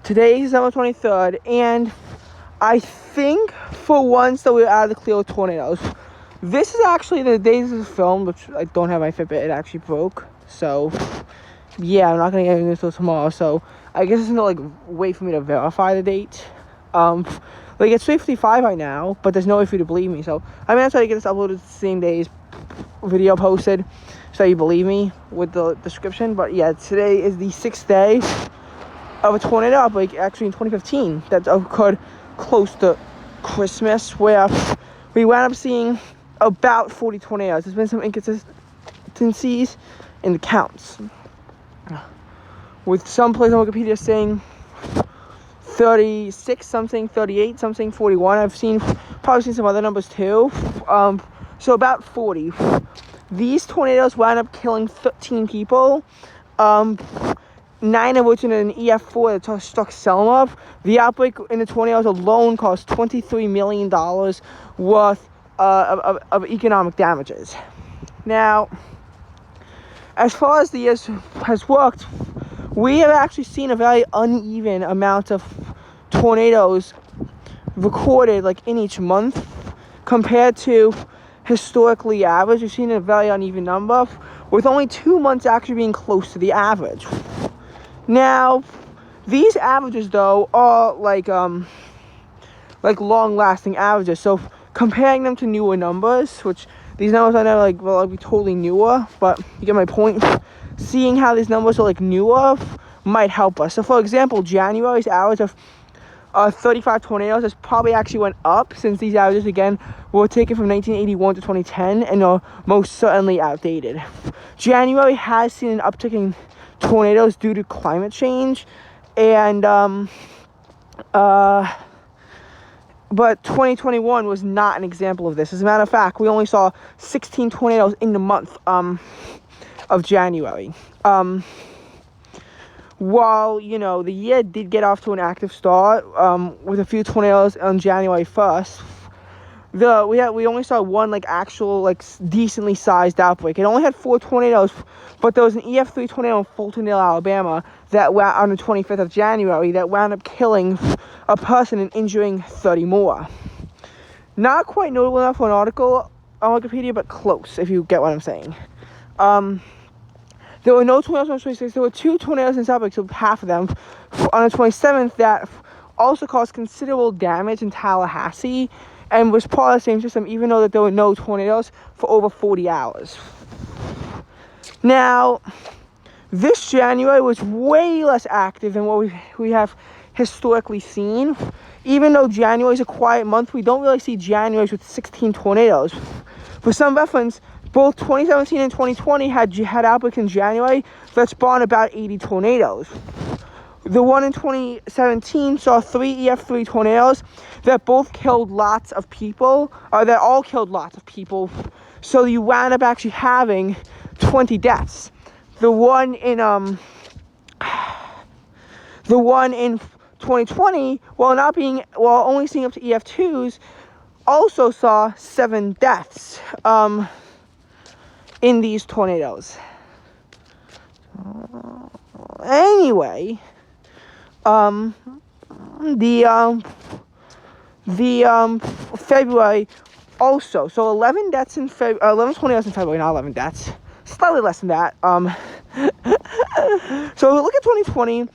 Today is December 23rd, and I think for once that we're out of the clear with tornadoes. This is actually the days this is filmed, which I don't have my Fitbit. It actually broke. So, yeah, I'm not going to get into this until tomorrow. So, I guess there's no, way for me to verify the date. It's 3:55 right now, but there's no way for you to believe me. So, I'm going to try to get this uploaded the same day's video posted so you believe me with the description. But, yeah, today is the 6th day of a tornado outbreak, actually in 2015, that occurred close to Christmas, where we wound up seeing about 40 tornadoes. There's been some inconsistencies in the counts, with some places on Wikipedia saying 36 something, 38 something, 41. I've probably seen some other numbers too. So about 40. These tornadoes wound up killing 13 people. 9 of which in an EF4 that struck Selma. The outbreak in the tornadoes alone caused $23 million worth of economic damages. Now, as far as the years has worked, we have actually seen a very uneven amount of tornadoes recorded in each month compared to historically average. We've seen a very uneven number, with only 2 months actually being close to the average. Now, these averages, though, are long-lasting averages. So, comparing them to newer numbers, which these numbers are never, be totally newer, but you get my point. Seeing how these numbers are, newer might help us. So, for example, January's average of 35 tornadoes has probably actually went up, since these averages, again, were taken from 1981 to 2010 and are most certainly outdated. January has seen an uptick in tornadoes due to climate change, and but 2021 was not an example of this. As a matter of fact, we only saw 16 tornadoes in the month of January. While the year did get off to an active start with a few tornadoes on January 1st, we only saw one actual decently sized outbreak. It only had 4 tornadoes, but there was an EF3 tornado in Fultondale, Alabama, that went on the 25th of January that wound up killing a person and injuring 30 more. Not quite notable enough for an article on Wikipedia, but close, if you get what I'm saying. There were no tornadoes on the 26th. There were 2 tornadoes in South Lake, so half of them. On the 27th, that also caused considerable damage in Tallahassee, and was part of the same system, even though that there were no tornadoes for over 40 hours. Now, this January was way less active than what we have historically seen. Even though January is a quiet month, we don't really see Januaries with 16 tornadoes. For some reference, both 2017 and 2020 had outbreaks in January that spawned about 80 tornadoes. The one in 2017 saw 3 EF3 tornadoes that both killed lots of people, or that all killed lots of people. So you wound up actually having 20 deaths. The one in 2020, while only seeing up to EF2s, also saw 7 deaths in these tornadoes. Anyway, February also, so 11 deaths in February, 11 tornadoes in February, not 11 deaths, slightly less than that. So look at 2020.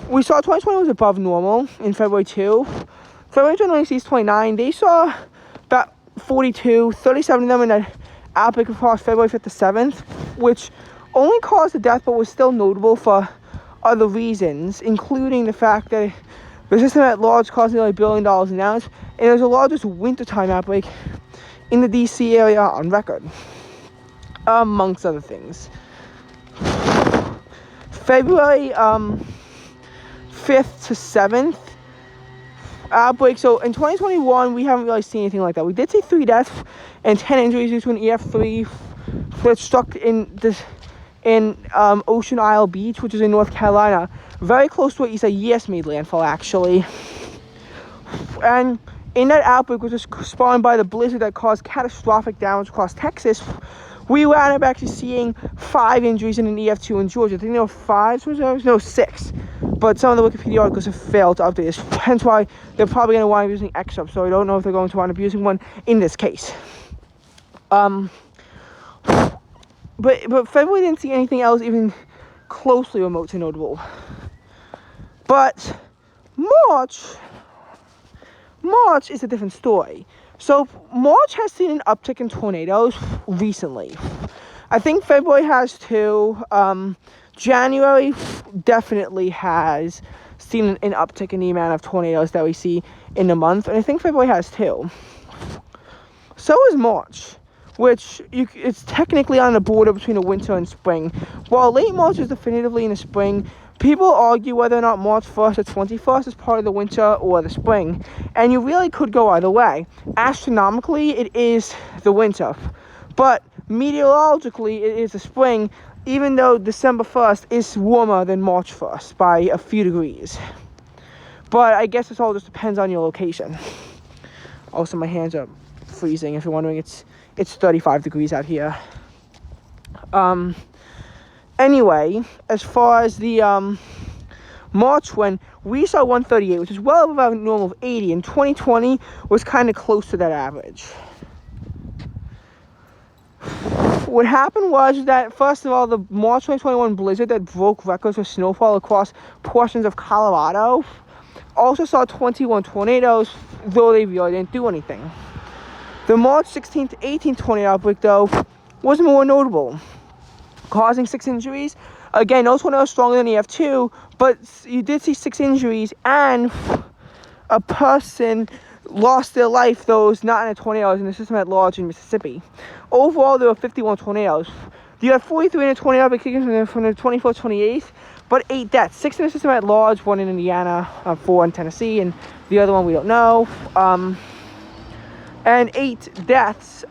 We saw 2020 was above normal in February too. February 29, they saw about 42, 37 of them in that outbreak across February 5th to 7th, which only caused a death, but was still notable for other reasons, including the fact that the system at large caused nearly $1 billion announced, and it was the largest wintertime outbreak in the DC area on record, amongst other things. February 5th to 7th outbreak. So in 2021, we haven't really seen anything like that. We did see 3 deaths and 10 injuries due to an EF3 that struck in Ocean Isle Beach, which is in North Carolina, very close to where Isaias made landfall, actually. And in that outbreak, which was spawned by the blizzard that caused catastrophic damage across Texas, we wound up actually seeing 5 injuries in an EF2 in Georgia. I think there were 5 reserves, no, 6. but some of the Wikipedia articles have failed to update this. Hence why they're probably going to wind up using excerpts. So I don't know if they're going to wind up using one in this case. But February didn't see anything else even closely remote to notable. But March is a different story. So March has seen an uptick in tornadoes recently. I think February has too. January definitely has seen an uptick in the amount of tornadoes that we see in the month, and I think February has too. So is March, which it's technically on the border between the winter and spring. While late March is definitively in the spring, people argue whether or not March 1st or 21st is part of the winter or the spring, and you really could go either way. Astronomically, it is the winter, but meteorologically, it is the spring, even though December 1st is warmer than March 1st by a few degrees. But I guess it all just depends on your location. Also, my hands are freezing. If you're wondering, it's 35 degrees out here. Anyway, as far as the March when we saw 138, which is well above a normal of 80, and 2020 was kind of close to that average. What happened was that, first of all, the March 2021 blizzard that broke records for snowfall across portions of Colorado also saw 21 tornadoes, though they really didn't do anything. The March 16th to 18th tornado outbreak, though, was more notable, causing 6 injuries. Again, no tornado stronger than EF2, but you did see 6 injuries, and a person lost their life, those not in a tornado, in the system at large in Mississippi. Overall, there were 51 tornadoes. You had 43 in a tornado from the 24th, 28th, but 8 deaths. 6 in the system at large, 1 in Indiana, 4 in Tennessee, and the other one we don't know. And 8 deaths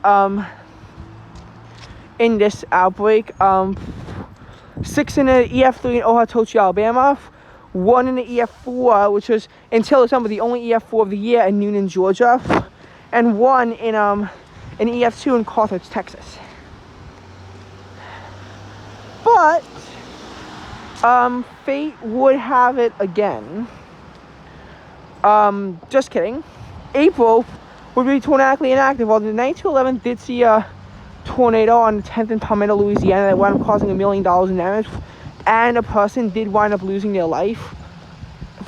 in this outbreak. 6 in the EF3 in Ohatotchi, Alabama. 1 in the EF4, which was, until December, the only EF4 of the year in Noonan, Georgia. And 1 in EF2 in Carthage, Texas. But fate would have it again. Just kidding. April would be tornadically inactive. While the 9/11 did see a tornado on the 10th in Palmetto, Louisiana, that wound up causing $1 million in damage, and a person did wind up losing their life,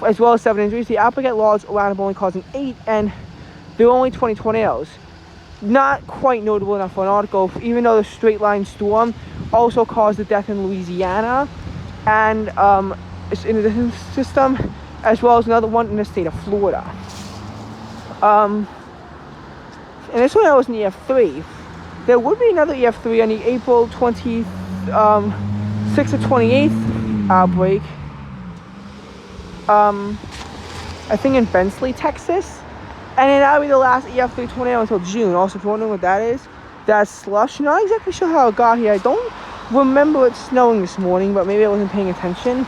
as well as 7 injuries. The outbreak at large wound up only causing 8, and there were only 20 tornadoes. Not quite notable enough for an article, even though the straight line storm also caused a death in Louisiana, and it's in a different system, as well as another one in the state of Florida. And this one was in the EF3. There would be another EF3 on the April 26th to 28th outbreak. I think in Bensley, Texas. And then that'll be the last EF3 tornado until June. Also, if you're wondering what that is, that's slush. Not exactly sure how it got here. I don't remember it snowing this morning, but maybe I wasn't paying attention.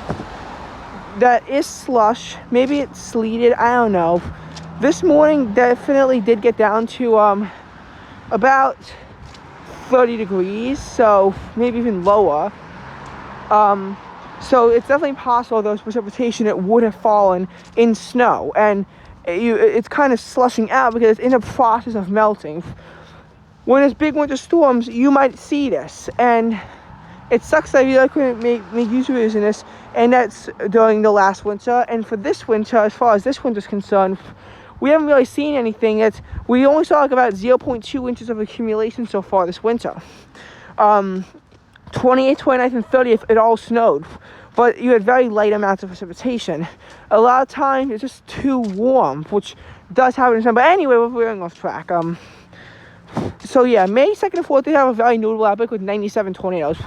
That is slush. Maybe it sleeted. I don't know. This morning definitely did get down to about 30 degrees, so maybe even lower. So it's definitely possible there was precipitation that would have fallen in snow, and it's kind of slushing out because it's in the process of melting. When there's big winter storms, you might see this, and it sucks that I couldn't make use of using this, and that's during the last winter. And for this winter, as far as this winter's concerned, we haven't really seen anything. We only saw like about 0.2 inches of accumulation so far this winter. 28th, 29th, and 30th, it all snowed. But you had very light amounts of precipitation. A lot of times, it's just too warm, which does happen in some. But anyway, we're veering off track. So yeah, May 2nd and 4th, they have a very notable outbreak with 97 tornadoes.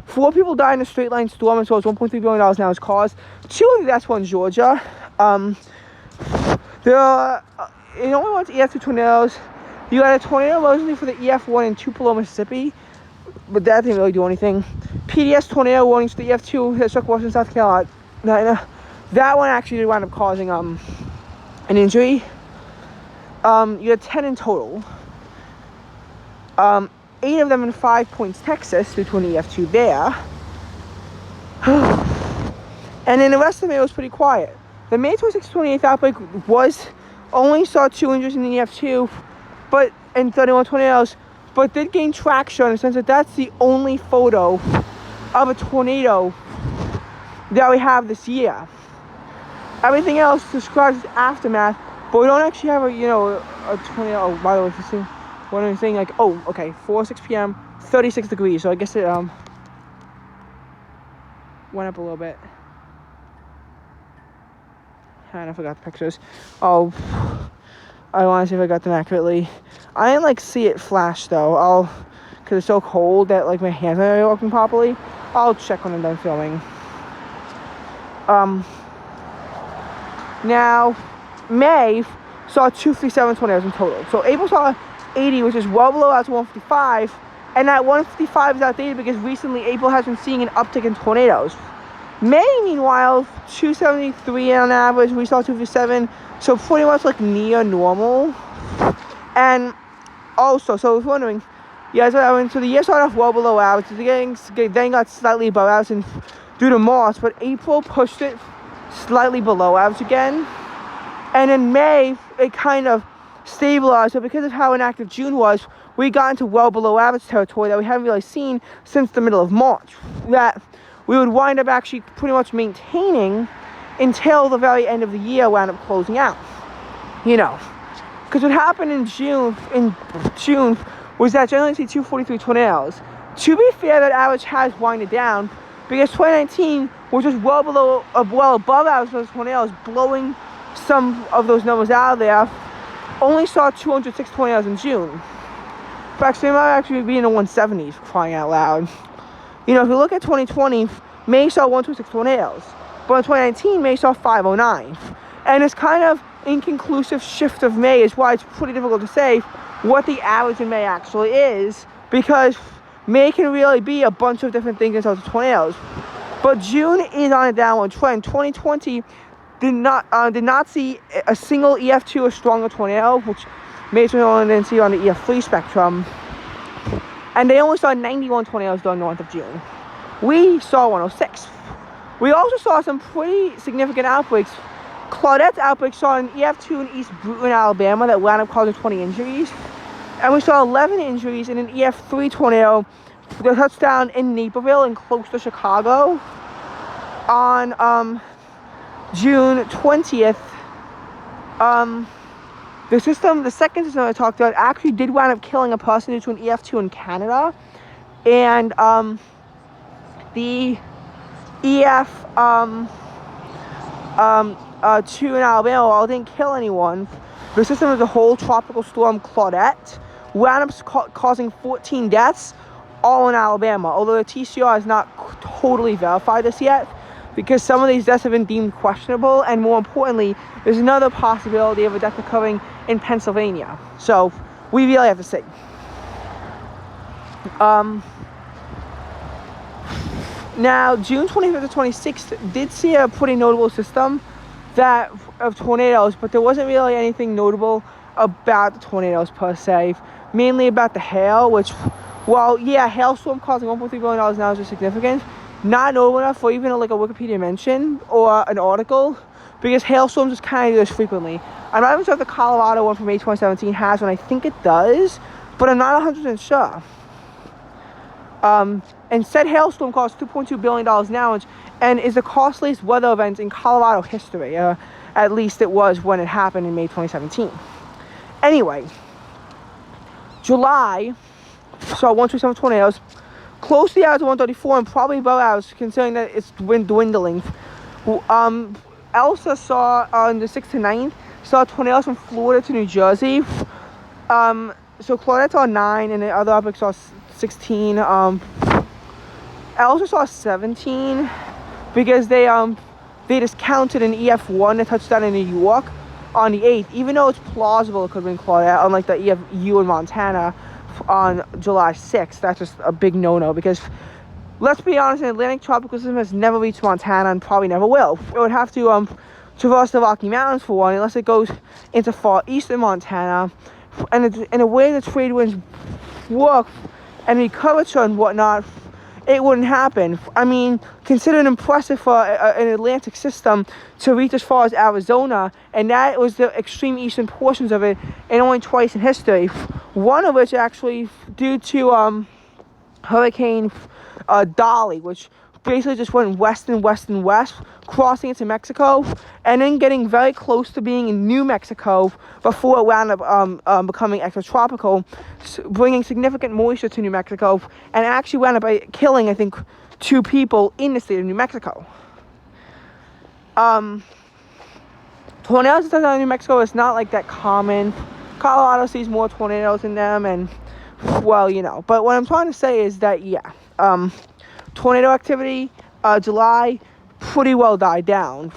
4 people died in a straight line storm, as well as $1.3 billion now is caused. 2 of the deaths were in Georgia. There are, it only wants EF2 tornadoes. You got a tornado mostly for the EF1 in Tupelo, Mississippi, but that didn't really do anything. PDS tornado warnings for the EF2 that struck Washington, South Carolina. That one actually did wind up causing an injury. You had 10 in total. 8 of them in 5 Points, Texas, due to an EF2 there. And then the rest of May was pretty quiet. The May 26th, 28th outbreak only saw 2 injuries in the EF2, but in 31 tornadoes, but did gain traction in the sense that that's the only photo of a tornado that we have this year. Everything else describes its aftermath, but we don't actually have a tornado. Oh, by the way, if you see what I'm saying, like, oh, okay, 4:06 p.m., 36 degrees. So I guess it went up a little bit. Kind of forgot the pictures. Oh, I want to see if I got them accurately. I didn't see it flash though. Because it's so cold that my hands aren't working properly. I'll check when I'm done filming. Now, May saw 257 tornadoes in total. So April saw 80, which is well below out to 155. And that 155 is outdated because recently April has been seeing an uptick in tornadoes. May, meanwhile, 273 on average. We saw 257. So pretty much near normal. And also, so I was wondering, so the year started off well below average. Then got slightly above average due to March, but April pushed it slightly below average again. And in May, it kind of stabilized. So because of how inactive June was, we got into well below average territory that we haven't really seen since the middle of March. That we would wind up actually pretty much maintaining until the very end of the year wound up closing out. Because what happened in June was that generally see 243 tornadoes. To be fair, that average has winded down because 2019 was just well above average for those tornadoes, blowing some of those numbers out of there. Only saw 206 tornadoes in June. In fact, they might actually be in the 170s, for crying out loud. If you look at 2020, May saw 126 tornadoes. But in 2019, May saw 509. And this kind of inconclusive shift of May is why it's pretty difficult to say what the average in May actually is, because May can really be a bunch of different things in terms of tornadoes. But June is on a downward trend. 2020 did not see a single EF2 or stronger tornado, which May only didn't see on the EF3 spectrum. And they only saw 91 tornadoes during the month of June. We saw 106. We also saw some pretty significant outbreaks. Claudette's outbreak saw an EF2 in East Bruton, Alabama that wound up causing 20 injuries. And we saw 11 injuries in an EF3 tornado that touched down in Naperville and close to Chicago on June 20th. The second system I talked about actually did wind up killing a person due to an EF2 in Canada. And the EF2 in Alabama, while it didn't kill anyone, the system of the whole tropical storm Claudette wound up causing 14 deaths, all in Alabama. Although the TCR has not totally verified this yet, because some of these deaths have been deemed questionable, and more importantly, there's another possibility of a death occurring in Pennsylvania. So we really have to see. Now, June 25th to 26th did see a pretty notable system of tornadoes, but there wasn't really anything notable about the tornadoes per se, mainly about the hail, which, hailstorm causing $1.3 billion now is just significant. Not notable enough for even a Wikipedia mention or an article, because hailstorms just kind of do this frequently. I'm not even sure if the Colorado one from May 2017 has one. I think it does, but I'm not 100% sure. And said hailstorm costs $2.2 billion now, and is the costliest weather event in Colorado history. At least it was when it happened in May 2017. Anyway, July saw 127 tornadoes, close to the average of 134, and probably above average considering that it's dwindling. Elsa saw on the 6th to 9th, saw tornadoes from Florida to New Jersey. So Claudette saw 9, and the other object saw 16. I also saw 17 because they discounted an EF1 that touched down in New York on the 8th, even though it's plausible it could have been Claudette, unlike the EFU in Montana on July 6th. That's just a big no-no, because let's be honest, an Atlantic tropical system has never reached Montana and probably never will. It would have to traverse the Rocky Mountains for one, unless it goes into far eastern Montana. And in a way the trade winds work and the curvature and whatnot, it wouldn't happen. I mean, consider it impressive for an Atlantic system to reach as far as Arizona, and that was the extreme eastern portions of it, and only twice in history. One of which actually due to Hurricane Dolly, which basically just went west and west and west, crossing into Mexico, and then getting very close to being in New Mexico before it wound up becoming extratropical, bringing significant moisture to New Mexico, and actually wound up killing, I think, 2 people in the state of New Mexico. Tornadoes in New Mexico is not like that common. Colorado sees more tornadoes in them, and well, but what I'm trying to say is that tornado activity, July, pretty well died down.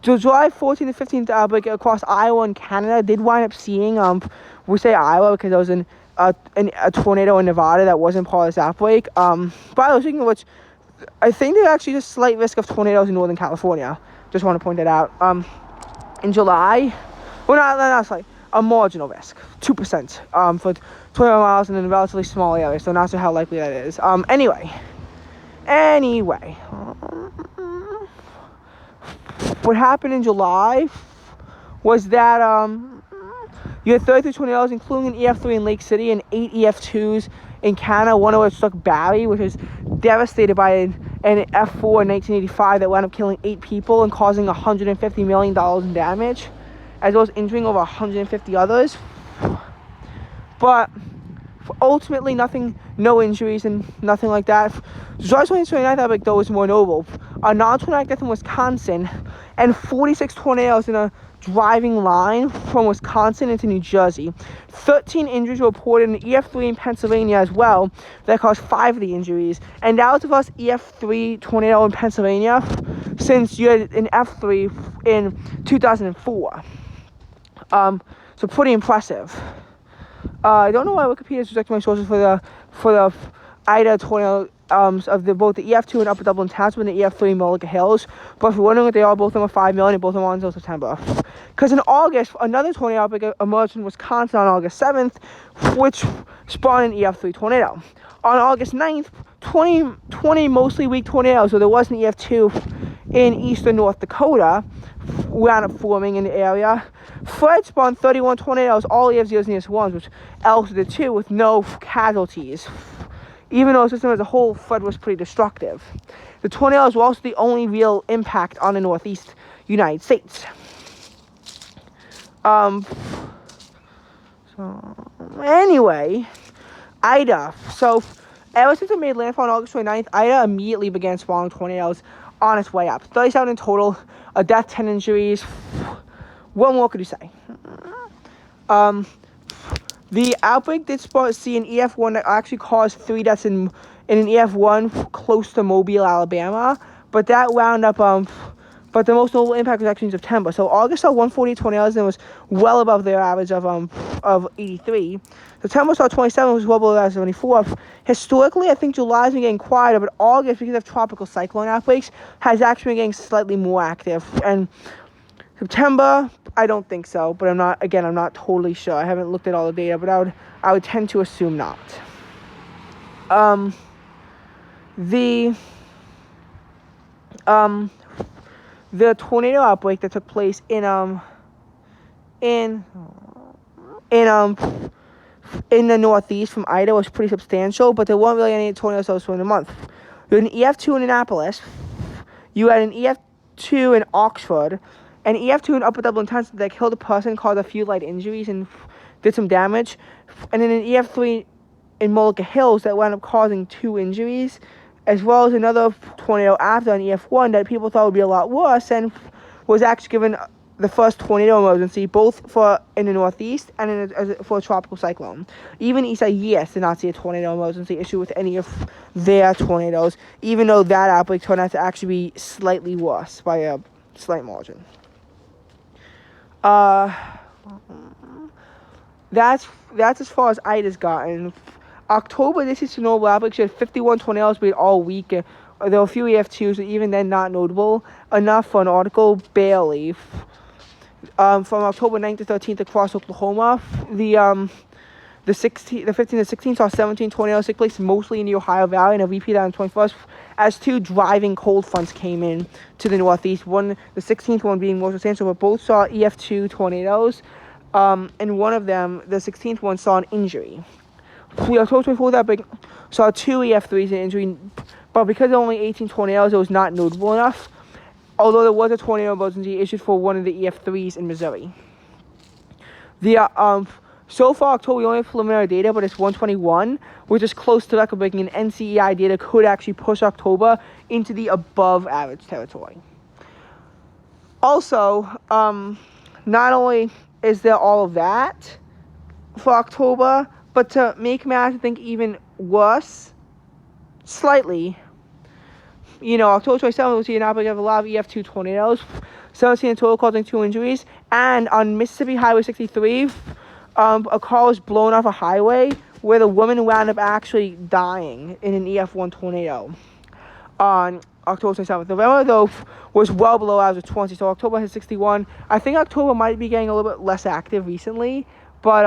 July 14th to 15th outbreak across Iowa and Canada did wind up seeing, we say Iowa because there was a tornado in Nevada that wasn't part of this outbreak. By the way, speaking of which, I think there's actually a slight risk of tornadoes in Northern California. Just want to point that out. In July, well, not slight, a marginal risk, 2%, for 20 miles in a relatively small area, so not sure how likely that is. Anyway, what happened in July was that you had 33 tornadoes, including an EF3 in Lake City and 8 EF2s in Canada, one of which struck Barrie, which was devastated by an F4 in 1985 that wound up killing 8 people and causing $150 million in damage, as well as injuring over 150 others. But ultimately, no injuries and nothing like that. July 29th outbreak, though, was more notable. A non-tornadic death in Wisconsin, and 46 tornadoes in a driving line from Wisconsin into New Jersey. 13 injuries were reported in EF3 in Pennsylvania as well that caused 5 of the injuries. And that was the first EF3 tornado in Pennsylvania since you had an F3 in 2004. So pretty impressive. I don't know why Wikipedia is rejecting my sources for the Ida tornado of both the EF2 and Upper Dublin Township and the EF3 in Mullica Hills. But if you're wondering what they are, both of them are 5 million and both of them are until September. Because in August, another tornado outbreak emerged in Wisconsin on August 7th, which spawned an EF3 tornado. On August 9th, 20 mostly weak tornadoes, so there was an EF2 in eastern North Dakota, wound up forming in the area. Fred spawned 31 tornadoes, all EF0s and EF1s, which Elsa did too, with no casualties. Even though the system as a whole, Fred was pretty destructive. The tornadoes were also the only real impact on the Northeast United States. Anyway, Ida. So, ever since it made landfall on August 29th, Ida immediately began spawning tornadoes on its way up. 37 in total, a death, 10 injuries. What more could you say? The outbreak did see an EF1 that actually caused 3 deaths in an EF1 close to Mobile, Alabama. But that wound up, but the most notable impact was actually in September. So August saw 140 tornadoes and was well above their average of 83. September saw 27, which was well below that of 74. Historically, I think July has been getting quieter, but August, because of tropical cyclone outbreaks, has actually been getting slightly more active. And September, I don't think so, but I'm not totally sure. I haven't looked at all the data, but I would tend to assume not. The tornado outbreak that took place in the Northeast from Ida was pretty substantial, but there weren't really any tornadoes that was in the month. You had an EF2 in Annapolis, you had an EF2 in Oxford, an EF2 in Upper Dublin Township that killed a person, caused a few light injuries, and did some damage, and then an EF3 in Mullica Hills that wound up causing 2 injuries, as well as another tornado after an EF1 that people thought would be a lot worse, and was actually given the first tornado emergency, both in the Northeast and for a tropical cyclone. Even Isaias did not see a tornado emergency issue with any of their tornadoes, even though that outbreak turned out to actually be slightly worse by a slight margin. That's as far as Ida's gotten. October, this is Chernobyl outbreak. She had 51 tornadoes all week. There were a few EF2s, but even then not notable enough for an article, barely. From October 9th to 13th across Oklahoma, the The 15 to 16 saw 17 tornadoes take place mostly in the Ohio Valley, and a repeat on the 21st as 2 driving cold fronts came in to the northeast. The 16th one being more substantial, but both saw EF2 tornadoes. And one of them, the 16th one, saw an injury. The October 24th outbreak saw 2 EF3s in injury, but because of only 18 tornadoes, it was not notable enough. Although there was a tornado emergency issued for one of the EF3s in Missouri. So far, October, we only have preliminary data, but it's 121, which is close to record-breaking, and NCEI data could actually push October into the above-average territory. Also, not only is there all of that for October, but to make matters, I think, even worse, slightly, October 27th, we'll see an outbreak of a lot of EF2 tornadoes, 17 in total, causing 2 injuries, and on Mississippi Highway 63, a car was blown off a highway where the woman wound up actually dying in an EF1 tornado on October 27th. November, though, was well below average of 20, so October has 61. I think October might be getting a little bit less active recently, but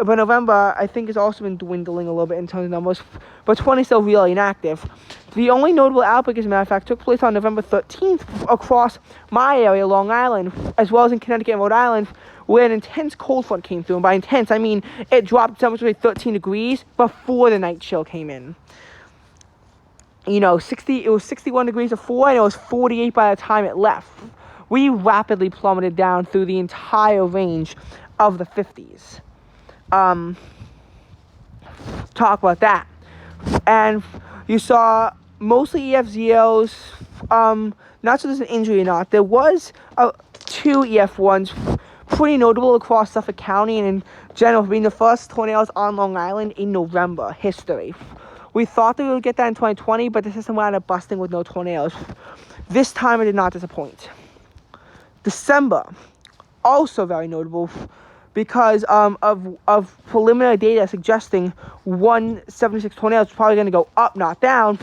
November, I think, has also been dwindling a little bit in terms of numbers, but 20 is still really inactive. The only notable outbreak, as a matter of fact, took place on November 13th across my area, Long Island, as well as in Connecticut and Rhode Island, where an intense cold front came through. And by intense, I mean it dropped temperature to 13 degrees before the night chill came in. It was 61 degrees before, and it was 48 by the time it left. We rapidly plummeted down through the entire range of the 50s. Talk about that. And you saw mostly EF0s, not so there's an injury or not. There was 2 EF1s, pretty notable across Suffolk County and in general, being the first tornadoes on Long Island in November history. We thought that we would get that in 2020, but the system wound up busting with no tornadoes. This time it did not disappoint. December, also very notable because of preliminary data suggesting 176 tornadoes is probably going to go up, not down,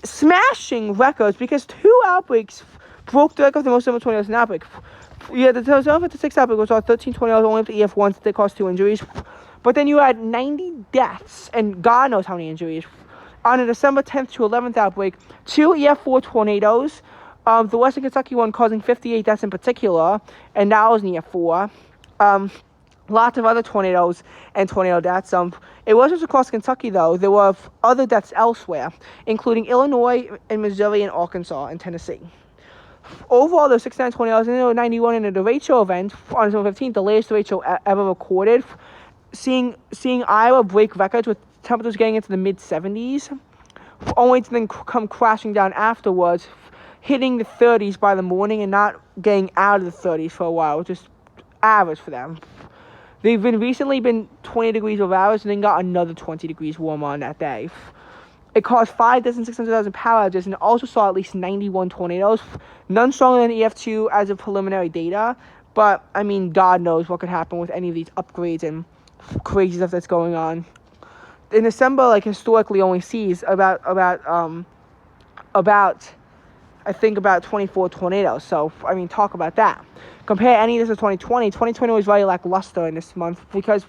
smashing records because 2 outbreaks broke the record for the most number of tornadoes in an outbreak. Yeah, the 2056 outbreak was 13 tornadoes, only up to EF1s that caused 2 injuries. But then you had 90 deaths and God knows how many injuries. On a December 10th to 11th outbreak, 2 EF4 tornadoes, the Western Kentucky one causing 58 deaths in particular, and that was an EF4. Lots of other tornadoes and tornado deaths. It wasn't across Kentucky, though. There were other deaths elsewhere, including Illinois and Missouri and Arkansas and Tennessee. Overall, there were 69 tornadoes, and there were 91 in a derecho event on December 15th, the latest derecho ever recorded. Seeing Iowa break records with temperatures getting into the mid-70s, only to then come crashing down afterwards, hitting the 30s by the morning and not getting out of the 30s for a while, which is average for them. They've recently been 20 degrees over average and then got another 20 degrees warmer on that day. It caused 5,600,000 power outages and also saw at least 91 tornadoes, none stronger than EF2 as of preliminary data, but I mean, God knows what could happen with any of these upgrades and crazy stuff that's going on. In December, historically only sees about I think about 24 tornadoes. So, I mean, talk about that. Compare any of this to 2020. 2020 was very lackluster in this month because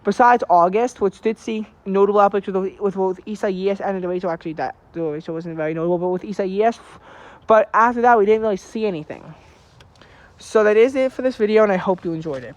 besides August, which did see notable outbreaks with both Isaias and the derecho, actually that the derecho wasn't very notable, but with Isaias. But after that, we didn't really see anything. So that is it for this video, and I hope you enjoyed it.